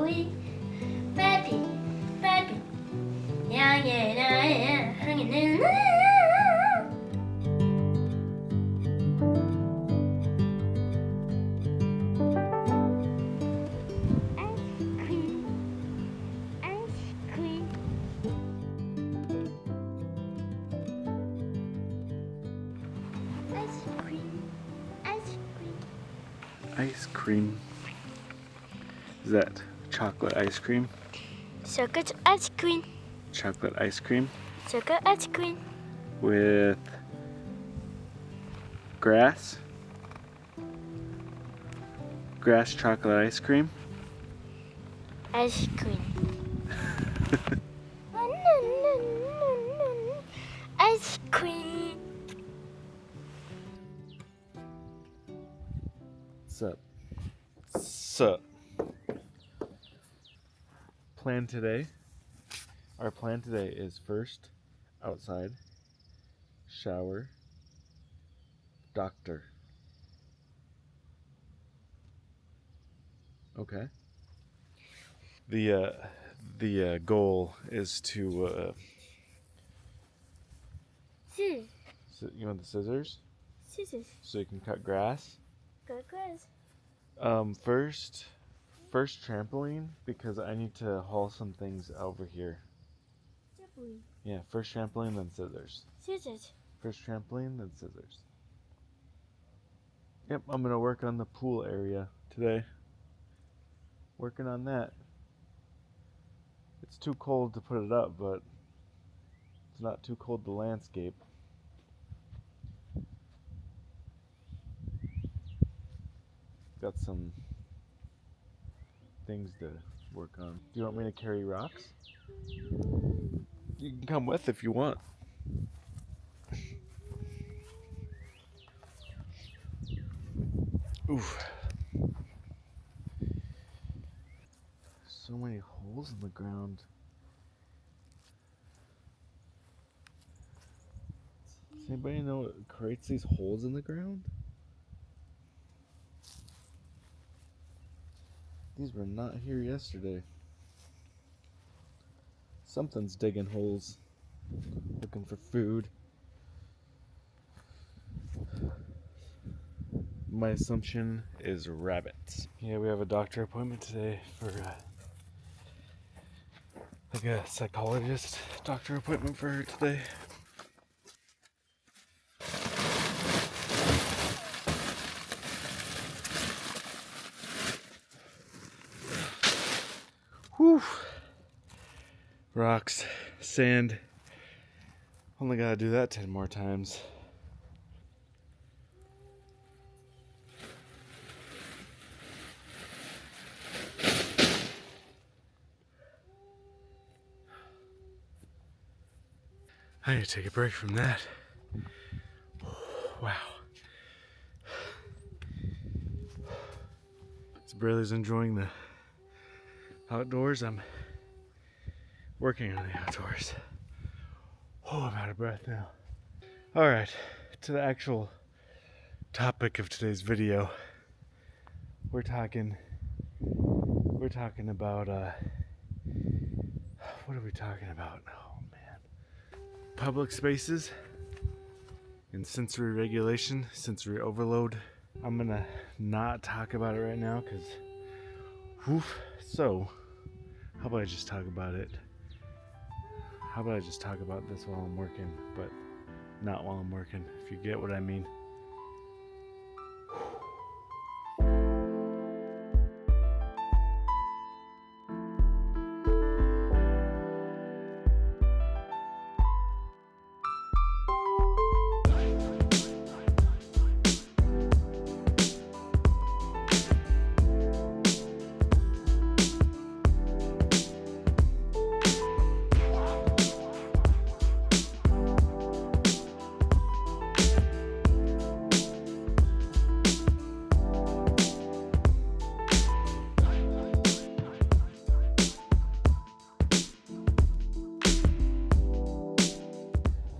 we baby, baby. Yeah, yeah, yeah, yeah. Hanging in there. Ice cream. Is that chocolate ice cream? Chocolate ice cream. Chocolate ice cream Chocolate ice cream. with grass? Grass chocolate ice cream? Ice cream. Ice cream. Sup? Sup? Plan today. Our plan today is first outside, shower, doctor. Okay. The goal is to. Scissors. So you want the scissors Scissors. so you can cut grass. Good grass. First trampoline because I need to haul some things over here. Trampoline. Yeah, first trampoline, then scissors. Scissors. First trampoline, then scissors. Yep, I'm gonna work on the pool area today. Working on that. It's too cold to put it up, but it's not too cold to landscape. Got some things to work on. Do you want me to carry rocks? You can come with if you want. Oof. So many holes in the ground. Does anybody know what creates these holes in the ground? These were not here yesterday. Something's digging holes, looking for food. My assumption is rabbits. Yeah, we have a doctor appointment today for like a psychologist doctor appointment for her today. Whew. Rocks, sand. Only gotta do that 10 more times. I need to take a break from that. Wow. Sabrina's enjoying the outdoors. I'm working on the outdoors. Oh, I'm out of breath now. All right, to the actual topic of today's video. We're talking about what are we talking about? Oh man. Public spaces and sensory regulation, sensory overload. I'm gonna not talk about it right now because so how about I just talk about it? How about I just talk about this while I'm working, but not while I'm working, if you get what I mean.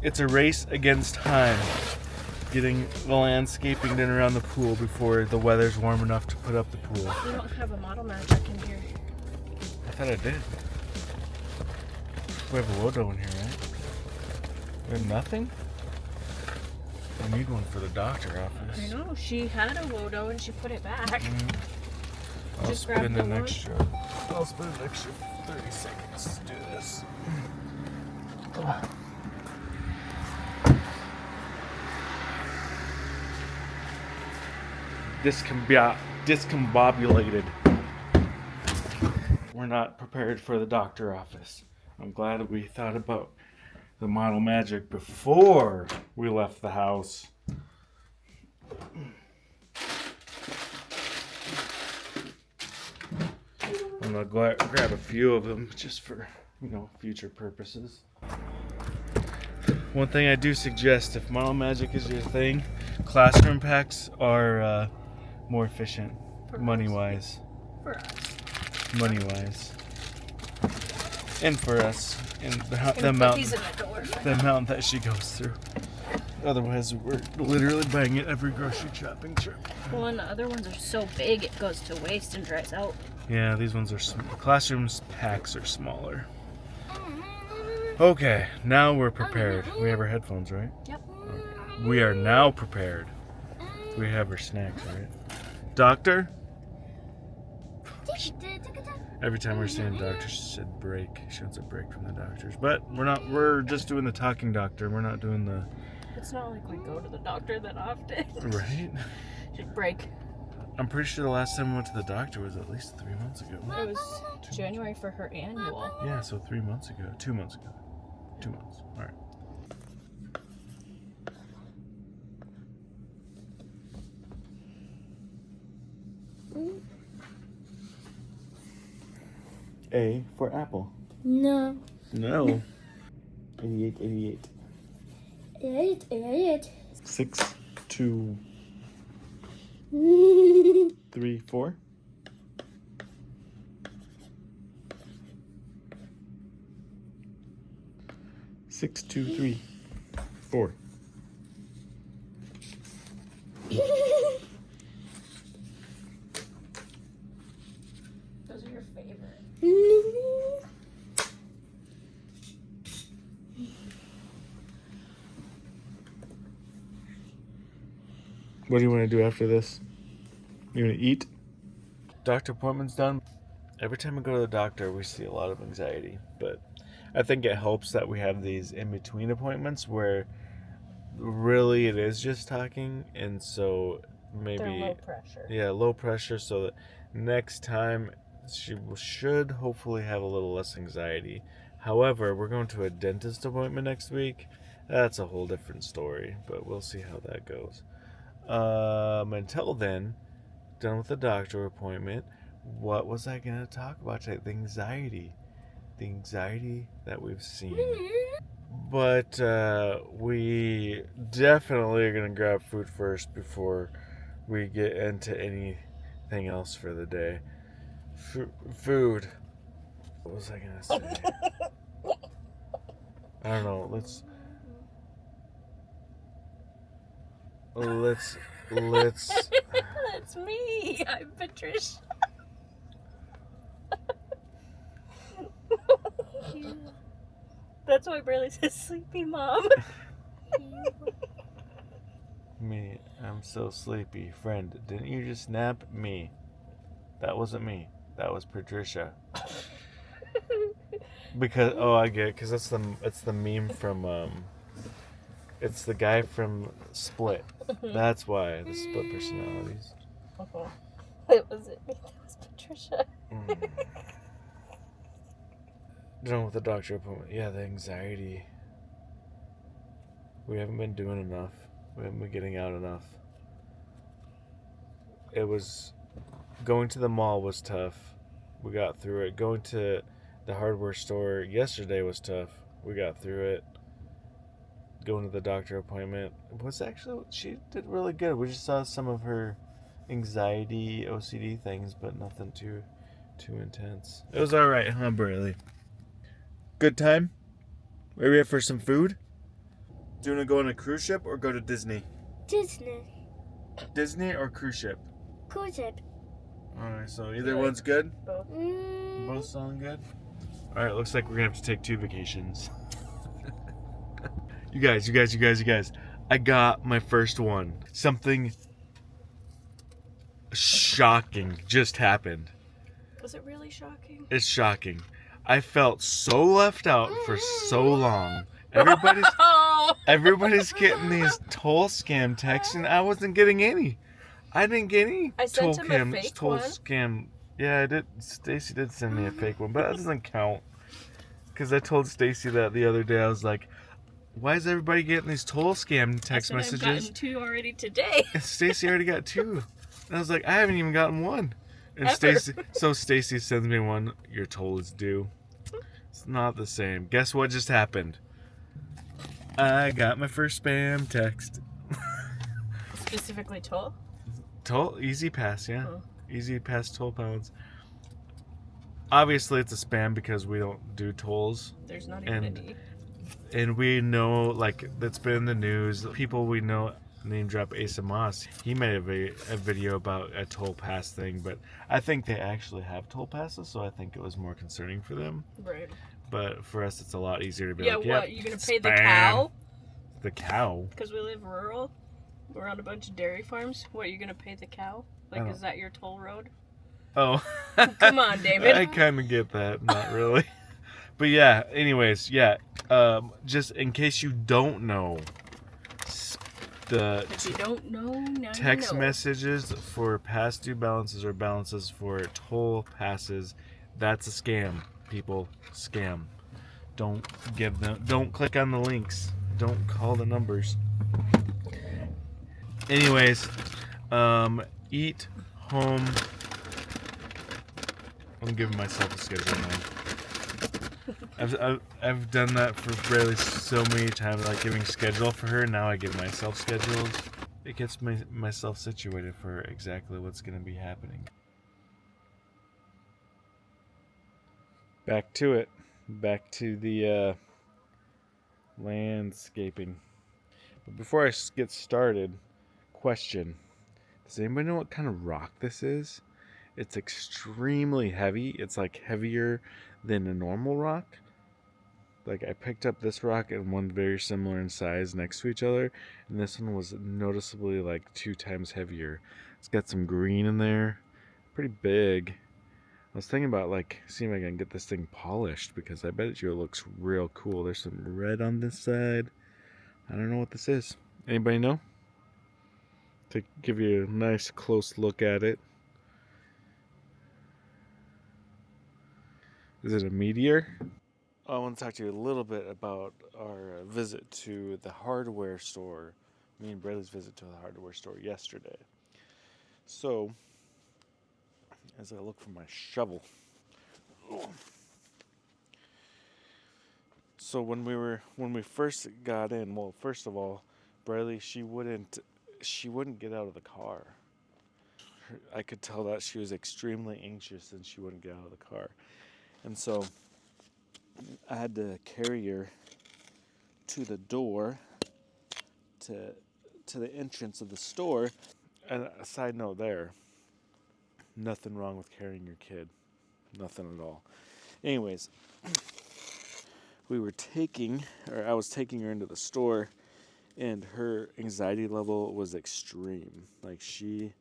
It's a race against time, getting the landscaping done around the pool before the weather's warm enough to put up the pool. We don't have a model magic in here. thought I did. We have a Wodo in here, right? We have nothing? I need one for the doctor office. I know, she had a Wodo and she put it back. I'll Just grab spend the an one. extra. I'll spend an extra 30 seconds to do this. Discombobulated. We're not prepared for the doctor office. I'm glad we thought about the model magic before we left the house. I'm gonna grab a few of them just for, future purposes. One thing I do suggest, if model magic is your thing, classroom packs are more efficient, money-wise. For us. Money-wise. And for us, and the And amount, cookies in the door. the amount that she goes through. Otherwise, we're literally buying it every grocery shopping trip. Well, and the other ones are so big it goes to waste and dries out. Yeah, these ones are classrooms packs are smaller. Okay, now we're prepared. We have our headphones, right? Yep. We are now prepared. We have our snacks, right? Doctor? Every time we're saying doctor, she said break. She wants a break from the doctors. But we're just doing the talking doctor. We're not doing the... It's not like we go to the doctor that often. Right? Should break. I'm pretty sure the last time we went to the doctor was at least 3 months ago. It was January for her annual. Yeah, so 3 months ago. 2 months ago. 2 months. All right. A for apple. No. No. 88, 88. 88. 6, 2, 3, 4. 6, 2, 3, 4. Those are your favorite. What do you want to do after this? You want to eat? Doctor appointment's done. Every time we go to the doctor, we see a lot of anxiety, but I think it helps that we have these in-between appointments where really it is just talking, and so maybe... They're low pressure. Yeah, low pressure, so that next time she should hopefully have a little less anxiety. However, we're going to a dentist appointment next week. That's a whole different story, but we'll see how that goes. Until then, done with the doctor appointment. What was I going to talk about today? The anxiety that we've seen. But we definitely are going to grab food first before we get into anything else for the day. Food. What was I going to say? I don't know. Let's That's me. I'm Patricia. That's why Braylee says sleepy mom. Me, I'm so sleepy. Friend, didn't you just nap? Me. That wasn't me. That was Patricia. Because I get it, because it's the meme from it's the guy from Split. That's why the split personalities. It wasn't me. That was Patricia. Done with the doctor appointment. Yeah, the anxiety. We haven't been doing enough. We haven't been getting out enough. It was... Going to the mall was tough. We got through it. Going to the hardware store yesterday was tough. We got through it. Going to the doctor appointment was actually... She did really good. We just saw some of her anxiety, OCD things, but nothing too intense. It was alright, huh, Braylee? Good time? Are we here for some food? Do you want to go on a cruise ship or go to Disney? Disney. Disney or cruise ship? Cruise ship. Alright, so either one's good? Both. both sound good? All right, looks like we're gonna have to take 2 vacations. You guys. I got my first one. Something shocking just happened. Was it really shocking? It's shocking. I felt so left out for so long. Everybody's getting these toll scam texts, and I wasn't getting any. I didn't get any I sent him a fake toll one. scam. Yeah, I did. Stacy did send me a fake one, but that doesn't count. Because I told Stacy that the other day. I was like, "Why is everybody getting these toll scam text messages?" I've gotten 2 already today. And Stacy already got 2. And I was like, I haven't even gotten 1. And Ever. Stacy sends me one. Your toll is due. It's not the same. Guess what just happened? I got my first spam text. Specifically toll? Toll Easy Pass, yeah. Oh. Easy Pass toll pounds. Obviously, it's a spam because we don't do tolls. There's not even any. And we know, like, that's been in the news. People we know, name drop Asa Moss. He made a video about a toll pass thing, but I think they actually have toll passes, so I think it was more concerning for them. Right. But for us, it's a lot easier to be Yeah, like, what? yep, You gonna pay the spam. cow? The cow? Because we live rural. We're on a bunch of dairy farms. What, you gonna pay the cow? Like, is that your toll road? Oh. Come on, David. I kind of get that. Not really. But yeah, anyways, yeah. Just in case you don't know, the If you don't know, now text you know. messages for past due balances or balances for toll passes, that's a scam, people. Scam. Don't click on the links. Don't call the numbers. Anyways, eat home. I'm giving myself a schedule now. I've done that for Braylee so many times, like giving schedule for her. Now I give myself schedules. It gets myself situated for exactly what's going to be happening. Back to it. Back to the landscaping. But before I get started, question. Does anybody know what kind of rock this is? It's extremely heavy. It's like heavier than a normal rock. Like I picked up this rock and one very similar in size next to each other, and this one was noticeably like 2 times heavier. It's got some green in there, pretty big. I was thinking about like seeing if I can get this thing polished because I bet you it looks real cool. There's some red on this side. I don't know what this is. Anybody know? To give you a nice close look at it. Is it a meteor? I want to talk to you a little bit about our visit to the hardware store. Me and Braylee's visit to the hardware store yesterday. So, as I look for my shovel. So when we first got in, well, first of all, Braylee, she wouldn't get out of the car. I could tell that she was extremely anxious and she wouldn't get out of the car. And so I had to carry her to the door, to the entrance of the store. And a side note there, nothing wrong with carrying your kid. Nothing at all. Anyways, I was taking her into the store, and her anxiety level was extreme. Like she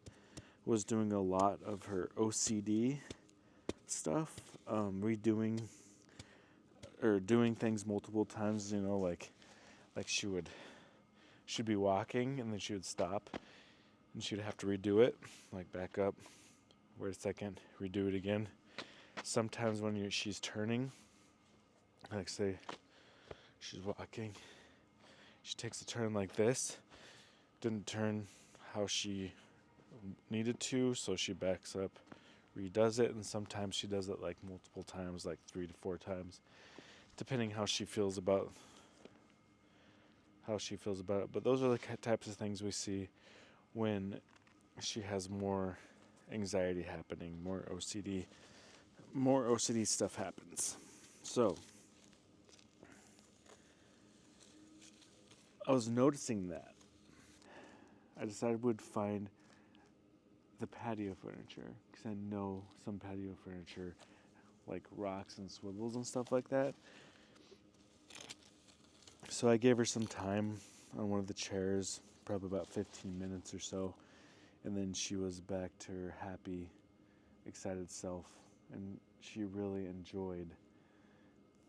was doing a lot of her OCD stuff, redoing or doing things multiple times, you know, like she'd be walking and then she would stop and she'd have to redo it, like back up, wait a second, redo it again. Sometimes when she's turning, like say she's walking, she takes a turn like this, didn't turn how she needed to, so she backs up, redoes it, and sometimes she does it like multiple times, like 3 to 4 times, depending how she feels about it. But those are the types of things we see when she has more anxiety happening, more OCD stuff happens. So I was noticing that. I decided we'd find the patio furniture because I know some patio furniture like rocks and swivels and stuff like that. So I gave her some time on one of the chairs, probably about 15 minutes or so, and then she was back to her happy, excited self, and she really enjoyed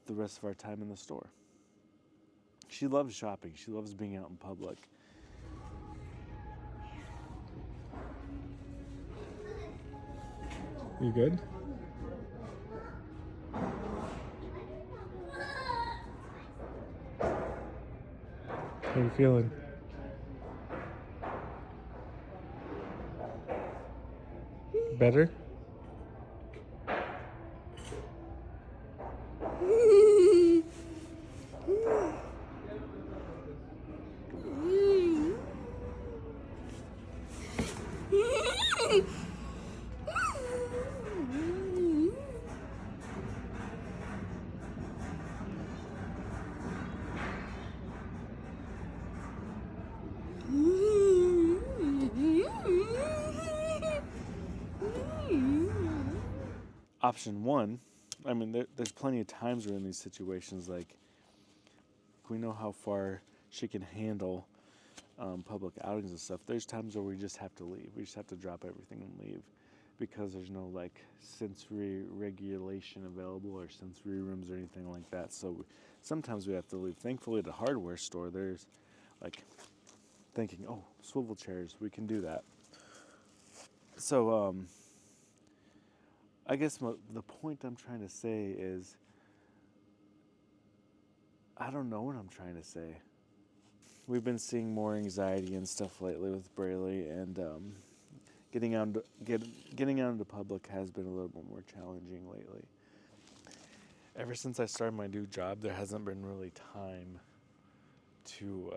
the rest of our time in the store. She loves shopping. She loves being out in public. You good? How are you feeling? Better? Option one, I mean, there's plenty of times where in these situations, like, we know how far she can handle public outings and stuff. There's times where we just have to leave. We just have to drop everything and leave because there's no, like, sensory regulation available or sensory rooms or anything like that. So sometimes we have to leave. Thankfully, at the hardware store, there's, like, thinking, oh, swivel chairs, we can do that. So, I guess the point I'm trying to say is, I don't know what I'm trying to say. We've been seeing more anxiety and stuff lately with Braylee, and getting out into public has been a little bit more challenging lately. Ever since I started my new job, there hasn't been really time to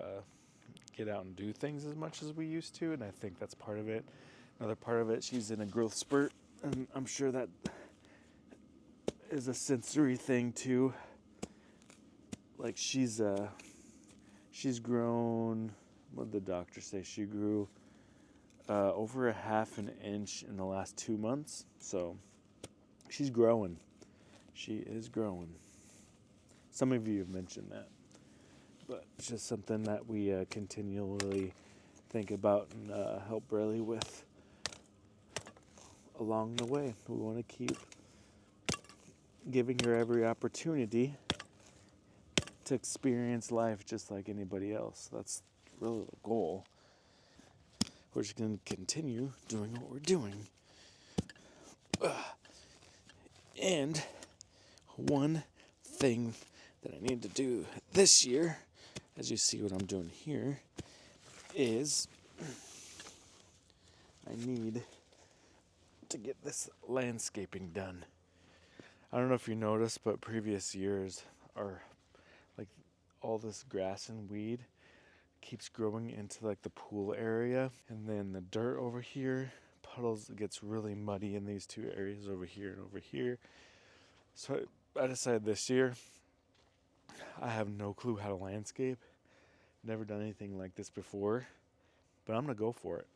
get out and do things as much as we used to, and I think that's part of it. Another part of it, she's in a growth spurt, and I'm sure that is a sensory thing too. Like she's grown. What did the doctor say? She grew over a half an inch in the last 2 months. So she's growing. She is growing. Some of you have mentioned that, but it's just something that we continually think about and help Braylee with along the way. We want to keep giving her every opportunity to experience life just like anybody else. That's really the goal. We're just going to continue doing what we're doing. And one thing that I need to do this year, as you see what I'm doing here, is I need to get this landscaping done. I don't know if you noticed, but previous years are like all this grass and weed keeps growing into like the pool area, and then the dirt over here, puddles, gets really muddy in these two areas over here and over here. So I decided this year, I have no clue how to landscape. Never done anything like this before, but I'm gonna go for it.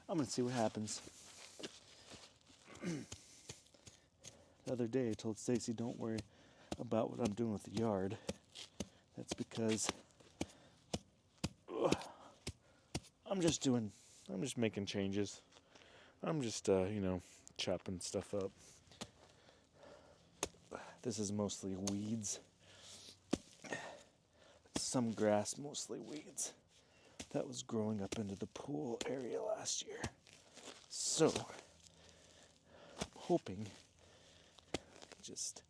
I'm gonna see what happens. The other day I told Stacy, don't worry about what I'm doing with the yard. That's because I'm just making changes. I'm just, chopping stuff up. This is mostly weeds. Some grass, mostly weeds. That was growing up into the pool area last year. So, I'm hoping to just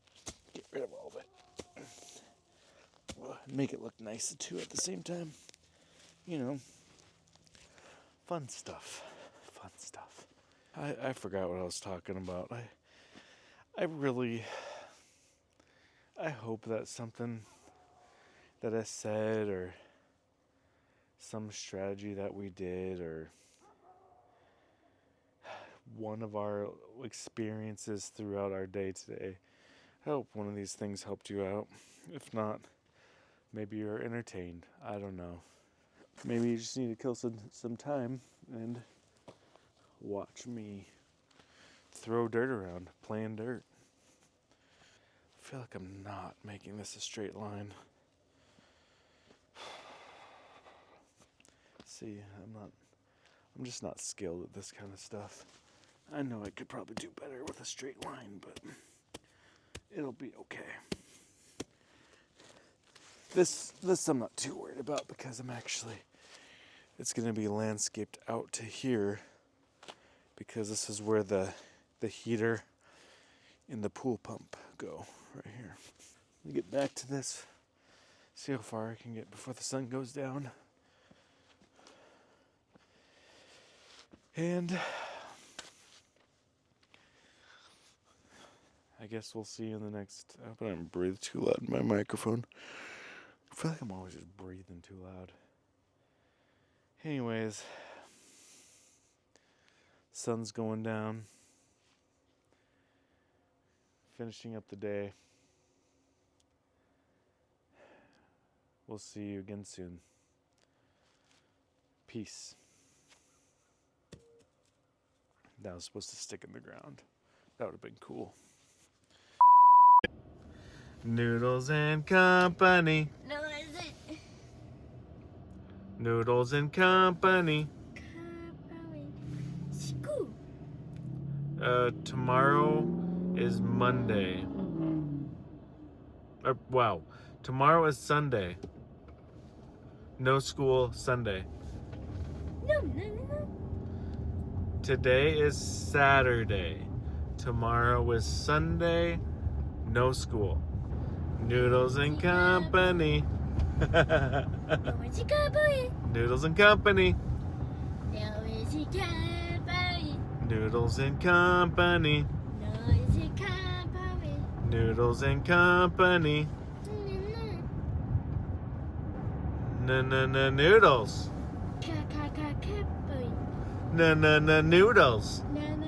get rid of all of it. Make it look nice too at the same time. Fun stuff. I forgot what I was talking about. I hope that something that I said or some strategy that we did or one of our experiences throughout our day today, I hope one of these things helped you out. If not, maybe you're entertained. I don't know. Maybe you just need to kill some time and watch me throw dirt around, playing dirt. feel like I'm not making this a straight line. See, I'm just not skilled at this kind of stuff. I know I could probably do better with a straight line, but it'll be okay. This I'm not too worried about because it's going to be landscaped out to here because this is where the heater and the pool pump go, right here. Let me get back to this, see how far I can get before the sun goes down. And I guess we'll see in the next. I hope I don't breathe too loud in my microphone. I feel like I'm always just breathing too loud. Anyways, sun's going down. Finishing up the day. We'll see you again soon. Peace. That was supposed to stick in the ground. That would have been cool. Noodles and Company. No, is it? Noodles and Company. School. Tomorrow is Monday. Wow. Tomorrow is Sunday. No school Sunday. No. Today is Saturday. Tomorrow is Sunday. No school. Noodles and Company. No, it's a company. Noodles and Company. No, it's a company. Noodles and Company. No, it's a company. Noodles and Company. Noodles. Company. Noodles. Company.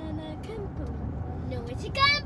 No, it's a company.